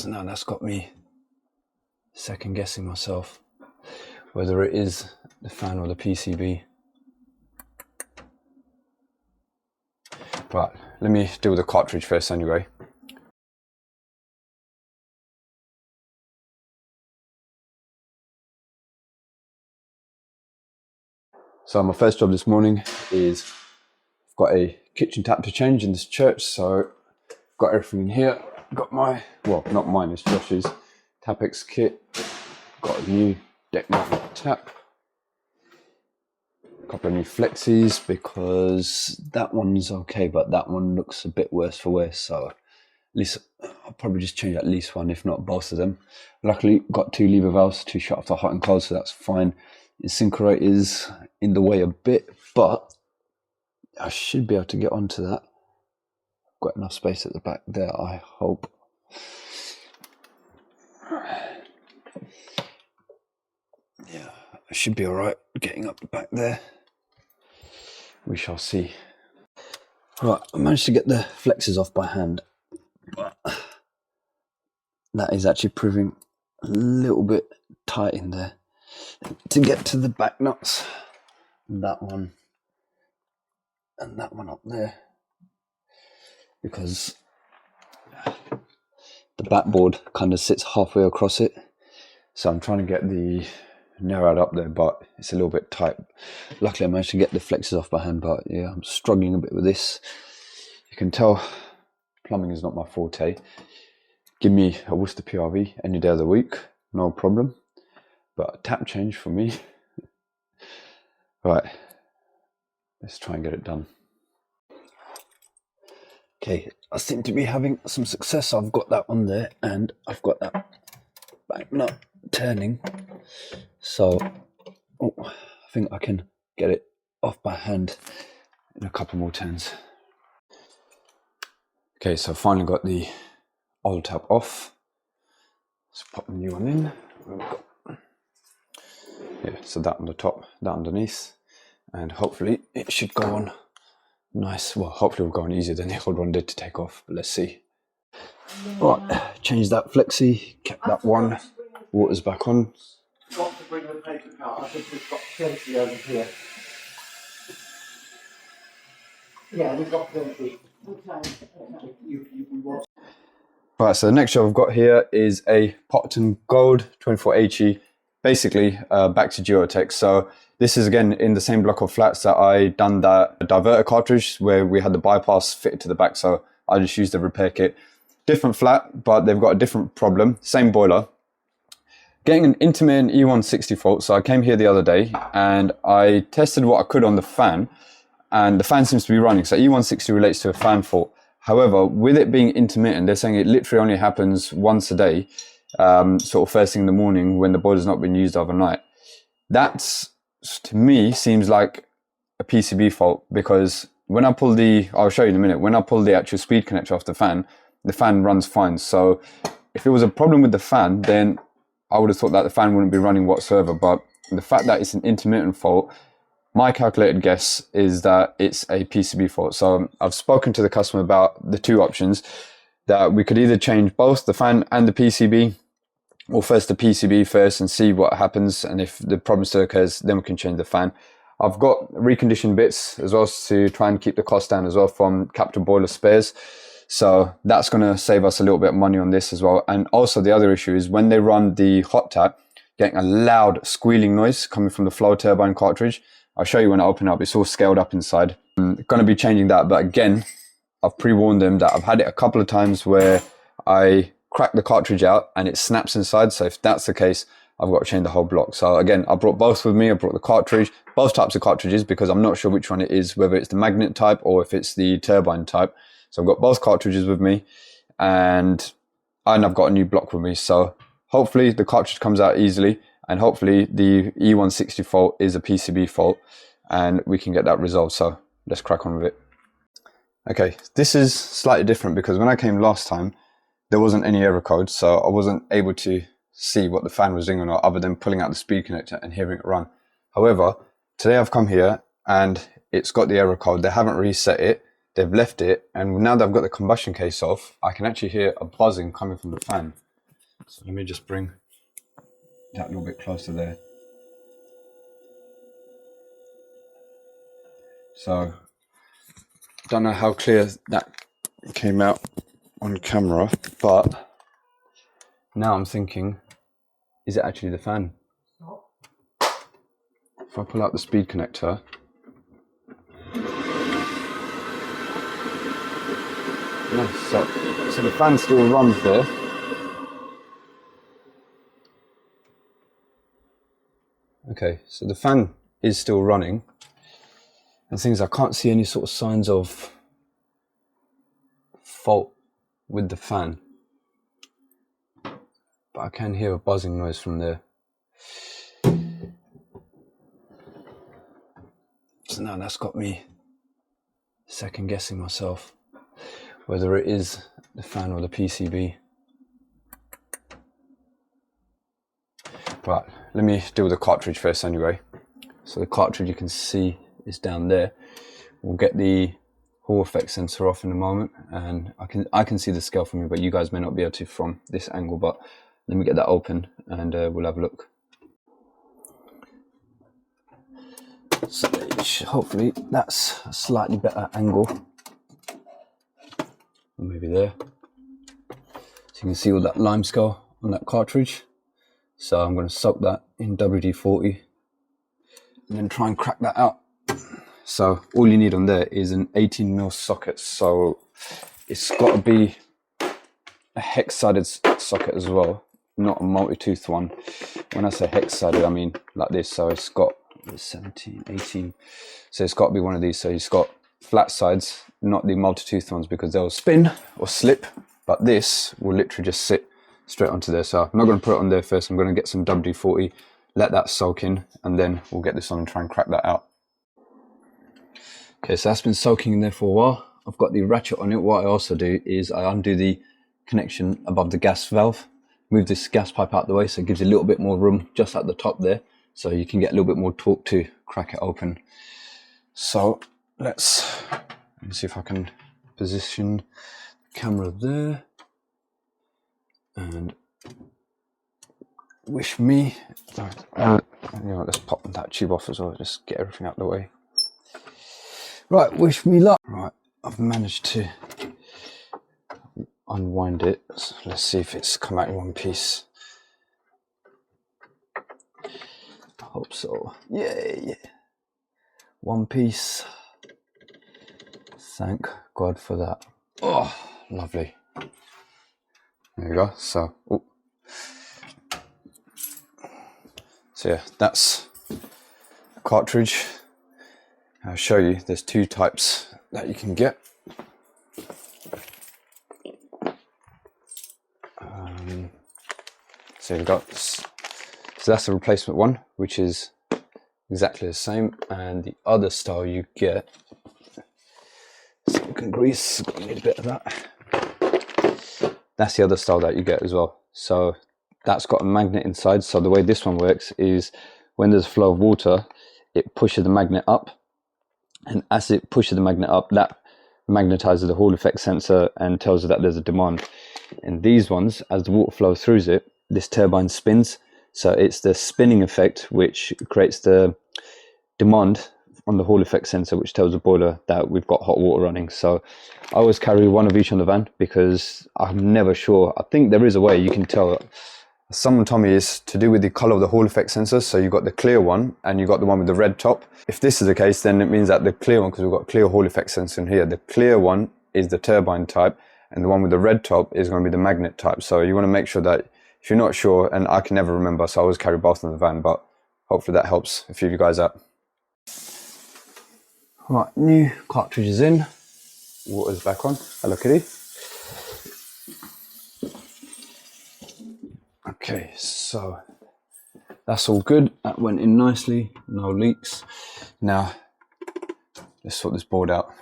So now that's got me second guessing myself whether it is the fan or the PCB. Right, let me deal with the cartridge first anyway. So my first job this morning is I've got a kitchen tap to change in this church, so I've got everything in here. Got my, well, not mine, it's Josh's Tapex kit. Got a new deck mounted tap. A couple of new flexies because that one's okay, but that one looks a bit worse for wear. So at least I'll probably just change at least one, if not both of them. Luckily, got 2 lever valves to shut off the hot and cold, so that's fine. The synchro is in the way a bit, but I should be able to get onto that. I've got enough space at the back there, I hope. Yeah, I should be all right getting up the back there. We shall see. Right, I managed to get the flexes off by hand, but that is actually proving a little bit tight in there to get to the back nuts. That one and that one up there, because the backboard kind of sits halfway across it, so I'm trying to get the narrowed up there, but it's a little bit tight. Luckily I managed to get the flexes off by hand, but yeah, I'm struggling a bit with this. You can tell plumbing is not my forte. Give me a Worcester PRV any day of the week, no problem, but a tap change for me. Right, let's try and get it done. Okay, I seem to be having some success. I've got that on there and I've got that back nut turning. So, I think I can get it off by hand in a couple more turns. Okay, so I finally got the old tap off. Let's pop the new one in. Yeah, so that on the top, that underneath, and hopefully it should go on nice. Well, hopefully it'll go on easier than the old one did to take off, but let's see. Right, changed that flexi, kept that one, water's back on. Got to bring the paper cut. I think we've got plenty over here. Yeah, we've got plenty. Right, so the next job I've got here is a Potton Gold 24HE, basically back to Geotech. So this is again in the same block of flats that I done that diverter cartridge where we had the bypass fitted to the back, so I just used the repair kit. Different flat, but they've got a different problem, same boiler. Getting an intermittent E160 fault, so I came here the other day and I tested what I could on the fan, and the fan seems to be running. So E160 relates to a fan fault. However, with it being intermittent, they're saying it literally only happens once a day, sort of first thing in the morning when the boiler's not been used overnight. That's, to me, seems like a PCB fault, because when I pull the, I'll show you in a minute, when I pull the actual speed connector off the fan runs fine. So if it was a problem with the fan, then I would have thought that the fan wouldn't be running whatsoever, but the fact that it's an intermittent fault, my calculated guess is that it's a PCB fault. So I've spoken to the customer about the two options, that we could either change both the fan and the PCB, or first the PCB first and see what happens, and if the problem still occurs, then we can change the fan. I've got reconditioned bits as well to try and keep the cost down as well from Capital Boiler Spares. So that's going to save us a little bit of money on this as well. And also the other issue is when they run the hot tap, getting a loud squealing noise coming from the flow turbine cartridge. I'll show you when I open up, it's all scaled up inside. I'm going to be changing that, but again, I've pre-warned them that I've had it a couple of times where I crack the cartridge out and it snaps inside. So if that's the case, I've got to change the whole block. So again, I brought both with me. I brought the cartridge, both types of cartridges, because I'm not sure which one it is, whether it's the magnet type or if it's the turbine type. So I've got both cartridges with me, and I've got a new block with me. So hopefully the cartridge comes out easily, and hopefully the E160 fault is a PCB fault and we can get that resolved. So let's crack on with it. Okay, this is slightly different because when I came last time, there wasn't any error code. So I wasn't able to see what the fan was doing or not, other than pulling out the speed connector and hearing it run. However, today I've come here and it's got the error code. They haven't reset it. They've left it, and now that I've got the combustion case off, I can actually hear a buzzing coming from the fan. So let me just bring that a little bit closer there. So, don't know how clear that came out on camera, but now I'm thinking, is it actually the fan? If I pull out the speed connector, no, so the fan still runs there. Okay, so the fan is still running, and things I can't see any sort of signs of fault with the fan, but I can hear a buzzing noise from there. So now that's got me second guessing myself whether it is the fan or the PCB. Right, let me deal with the cartridge first anyway. So the cartridge you can see is down there. We'll get the Hall effect sensor off in a moment, and I can see the scale from here, but you guys may not be able to from this angle. But let me get that open and we'll have a look. So hopefully that's a slightly better angle, or maybe there. So you can see all that lime scale on that cartridge. So I'm going to soak that in WD-40 and then try and crack that out. So all you need on there is an 18mm socket. So it's got to be a hex-sided socket as well, not a multi-tooth one. When I say hex-sided, I mean like this. So it's got 17, 18. So it's got to be one of these. So it's got flat sides, not the multi-tooth ones, because they'll spin or slip. But this will literally just sit straight onto there. So I'm not going to put it on there first. I'm going to get some WD-40, let that soak in, and then we'll get this on and try and crack that out. Okay, so that's been soaking in there for a while. I've got the ratchet on it. What I also do is I undo the connection above the gas valve, move this gas pipe out the way, so it gives you a little bit more room just at the top there, so you can get a little bit more torque to crack it open. So let me see if I can position the camera there, and wish me, you know, let's pop that tube off as well, just get everything out of the way. Right, wish me luck. Right, I've managed to unwind it. So let's see if it's come out in one piece. I hope so. Yay! One piece. Thank God for that. Oh, lovely. There you go. So, so yeah, that's a cartridge. I'll show you, there's two types that you can get. So you've got, so that's the replacement one, which is exactly the same, and the other style you get, silicone grease, got a little bit of that. That's the other style that you get as well. So that's got a magnet inside. So the way this one works is when there's a flow of water, it pushes the magnet up. And as it pushes the magnet up, that magnetizes the Hall effect sensor and tells you that there's a demand. And these ones, as the water flows through it, this turbine spins. So it's the spinning effect which creates the demand on the Hall effect sensor, which tells the boiler that we've got hot water running. So I always carry one of each on the van because I'm never sure. I think there is a way you can tell. Someone told me it's to do with the color of the Hall effect sensor. So you've got the clear one and you've got the one with the red top. If this is the case, then it means that the clear one, because we've got clear Hall effect sensor in here, the clear one is the turbine type and the one with the red top is going to be the magnet type. So you want to make sure that if you're not sure, and I can never remember, so I always carry both in the van, but hopefully that helps a few of you guys out. Right, new cartridge is in, water's back on. Hello kitty. Okay, so that's all good. That went in nicely, no leaks. Now, let's sort this board out.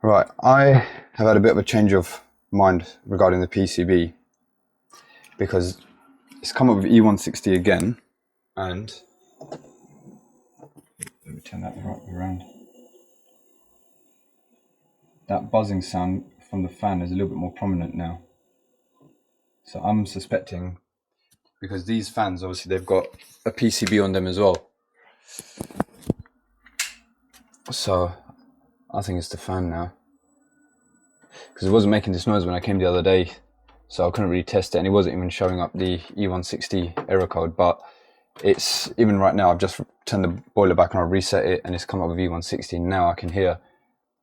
Right, I have had a bit of a change of mind regarding the PCB because it's come up with E160 again, and let me turn that the right way around. That buzzing sound from the fan is a little bit more prominent now. So I'm suspecting, because these fans, obviously they've got a PCB on them as well. So I think it's the fan now. Because it wasn't making this noise when I came the other day, so I couldn't really test it, and it wasn't even showing up the E160 error code. But it's, even right now, I've just turned the boiler back on, I reset it, and it's come up with E160. Now I can hear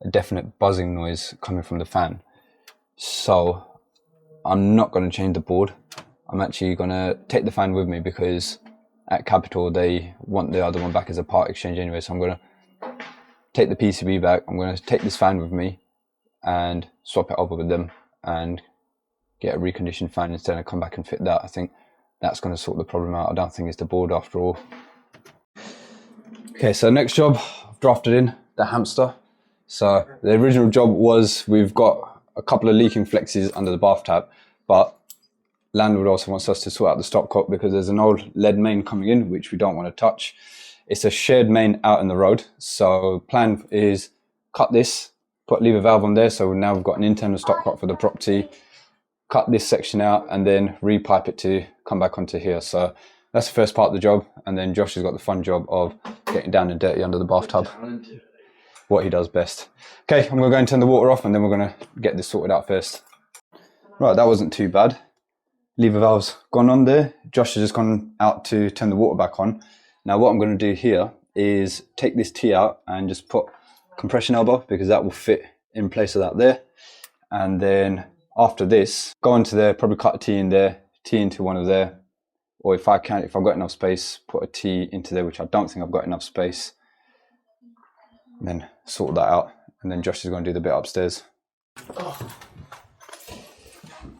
a definite buzzing noise coming from the fan. So I'm not going to change the board. I'm actually going to take the fan with me, because at Capital they want the other one back as a part exchange anyway. So I'm going to take the PCB back, I'm going to take this fan with me and swap it over with them and get a reconditioned fan instead, and come back and fit that. I think that's going to sort the problem out. I don't think it's the board after all. Okay, so next job, I've drafted in the hamster. So the original job was, we've got a couple of leaking flexes under the bath tap, but landlord also wants us to sort out the stopcock because there's an old lead main coming in which we don't want to touch. It's a shared main out in the road, so plan is cut this, leave a valve on there, so now we've got an internal stopcock for the property, cut this section out and then repipe it to come back onto here. So that's the first part of the job, and then Josh has got the fun job of getting down and dirty under the bathtub, what he does best. Okay, I'm going to go and turn the water off, and then we're going to get this sorted out first. Right, that wasn't too bad. Lever valve's gone on there. Josh has just gone out to turn the water back on. Now what I'm going to do here is take this T out and just put compression elbow, because that will fit in place of that there. And then after this, go into there, probably cut a T in there, T into one of there, or if I've got enough space, put a T into there, which I don't think I've got enough space. And then sort that out, and then Josh is going to do the bit upstairs.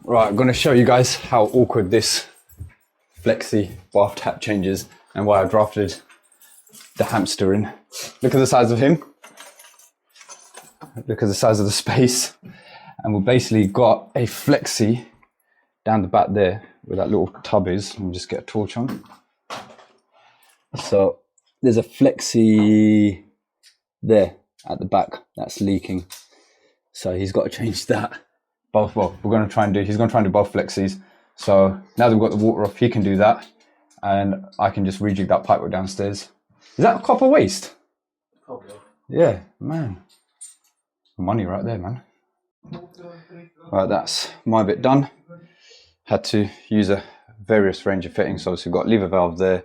Right, I'm going to show you guys how awkward this flexi bath tap changes and why I drafted the hamster in. Look at the size of him. Look at the size of the space. And we've basically got a flexi down the back there where that little tub is. Let me just get a torch on. So there's a flexi there at the back that's leaking. So he's got to change that. Both, well, he's going to try and do both flexis. So now that we've got the water off, he can do that. And I can just rejig that pipework downstairs. Is that copper waste? Probably. Yeah, man. Money right there, man. Right, that's my bit done. Had to use a various range of fittings. So we've got lever valve there, a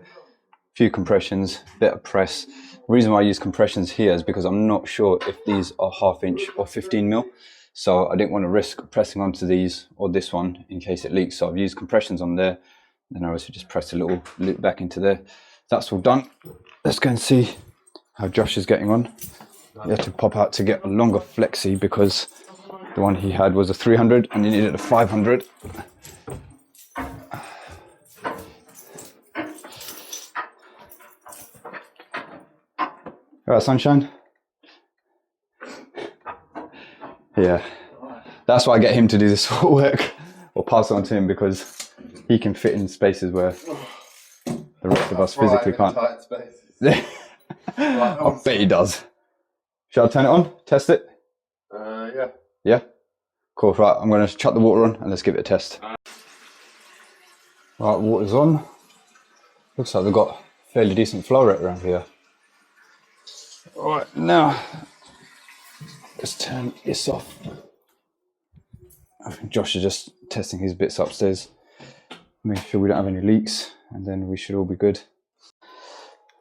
few compressions, bit of press. The reason why I use compressions here is because I'm not sure if these are 1/2 inch or 15 mil. So I didn't want to risk pressing onto these or this one in case it leaks. So I've used compressions on there. Then I also just pressed a little loop back into there. That's all done. Let's go and see how Josh is getting on. He had to pop out to get a longer flexi because the one he had was a 300 and he needed a 500. All right, sunshine. Yeah, that's why I get him to do this sort of work, or pass it on to him, because he can fit in spaces where the rest of us physically can't. Tight spaces. I bet he does. Shall I turn it on? Test it? Yeah. Yeah? Cool, right, I'm going to chuck the water on and let's give it a test. Right, water's on. Looks like they've got fairly decent flow rate around here. Alright, now let's turn this off. I think Josh is just testing his bits upstairs. Make sure we don't have any leaks, and then we should all be good.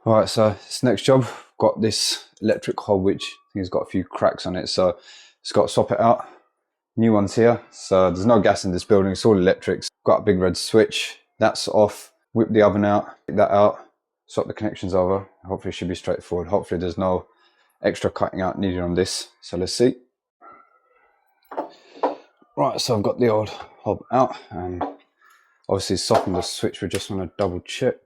Alright, so this next job, got this electric hob which I think has got a few cracks on it, so it's got to swap it out. New ones here, so there's no gas in this building, it's all electrics. Got a big red switch, that's off. Whip the oven out, take that out, swap the connections over. Hopefully it should be straightforward. Hopefully there's no extra cutting out needed on this. So let's see. Right, so I've got the old hob out and obviously softened the switch. We just want to double check.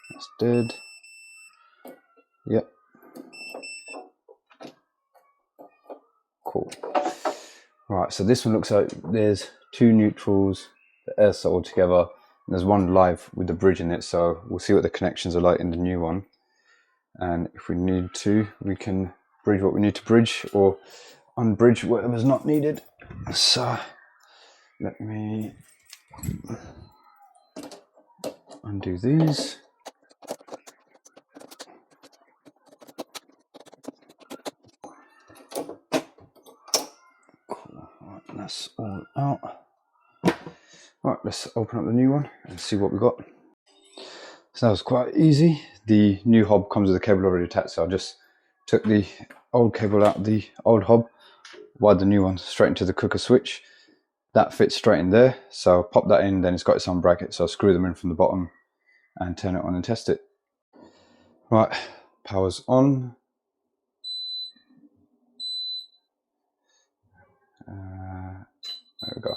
That's dead. Yep. Cool. Right, so this one looks like there's two neutrals, the air settled together, and there's one live with the bridge in it, so we'll see what the connections are like in the new one. And if we need to, we can bridge what we need to bridge or unbridge whatever's not needed. So let me undo these. Cool. Right, that's all out. Right, let's open up the new one and see what we got. So that was quite easy. The new hob comes with a cable already attached, so I just took the old cable out of the old hob, wired the new one straight into the cooker switch. That fits straight in there, so pop that in, then it's got its own bracket, so I'll screw them in from the bottom and turn it on and test it. Right, power's on. There we go.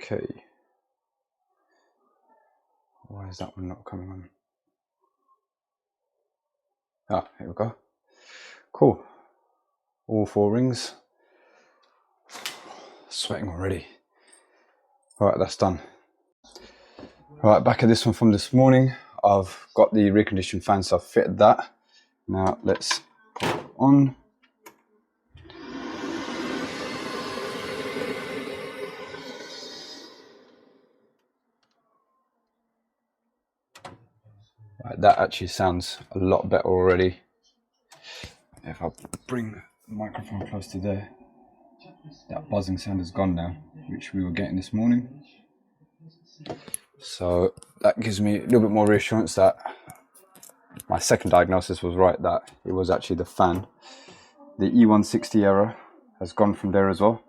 Okay. Why is that one not coming on? Ah, here we go. Cool. All 4 rings. Sweating already. Right, that's done. Right, back at this one from this morning. I've got the reconditioned fan, so I've fitted that. Now let's put it on. Right, that actually sounds a lot better already. If I bring the microphone close to there, that buzzing sound is gone now, which we were getting this morning. So that gives me a little bit more reassurance that my second diagnosis was right, that it was actually the fan. The E160 error has gone from there as well.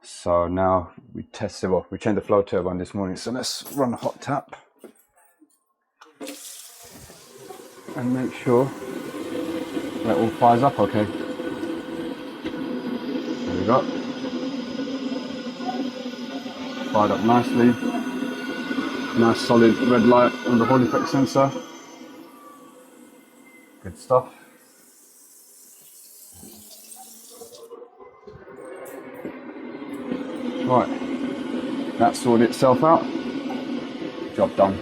So now we test it. Well, we changed the flow turbine this morning, so let's run a hot tap and make sure that all fires up okay. There we go. Fired up nicely. Nice solid red light on the Hall effect sensor. Good stuff. Right, that sorted itself out. Job done.